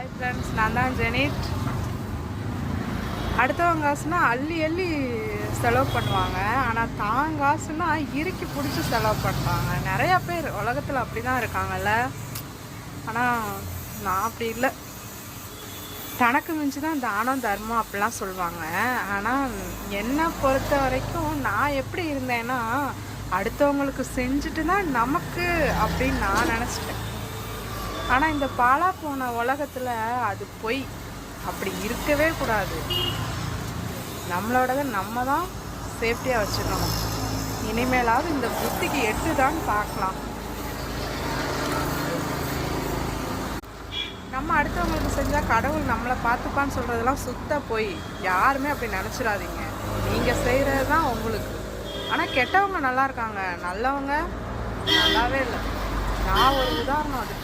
Hi friends, நான் தான் Zenit. அடுத்தவங்க காசுனா அள்ளி அள்ளி செலவு பண்ணுவாங்க, ஆனால் தான் காசுனா இறுக்கி பிடிச்சி செலவு பண்ணுறாங்க. நிறையா பேர் உலகத்தில் அப்படி தான் இருக்காங்கல்ல. ஆனால் நான் அப்படி இல்லை. தனக்கு மிஞ்சி தான் தானம் தர்மம் அப்படிலாம் சொல்லுவாங்க. ஆனால் என்னை பொறுத்த வரைக்கும் நான் எப்படி இருந்தேன்னா, அடுத்தவங்களுக்கு செஞ்சுட்டு தான் நமக்கு அப்படின்னு நான் நினச்சிட்டேன். ஆனால் இந்த பாலா போன உலகத்தில் அது பொய். அப்படி இருக்கவே கூடாது. நம்மளோடதை நம்ம தான் சேஃப்டியாக வச்சுக்கணும். இனிமேலாவது இந்த புத்திக்கு எட்டு தான் பார்க்கலாம். நம்ம அடுத்தவங்களுக்கு செஞ்சால் கடவுள் நம்மளை பார்த்துப்பான்னு சொல்கிறதெல்லாம் சுத்த போய். யாருமே அப்படி நினச்சிடாதீங்க. நீங்கள் செய்கிறது தான் உங்களுக்கு. ஆனால் கெட்டவங்க நல்லா இருக்காங்க, நல்லவங்க நல்லாவே இல்லை. நான் ஒரு உதாரணம் அதுக்கு.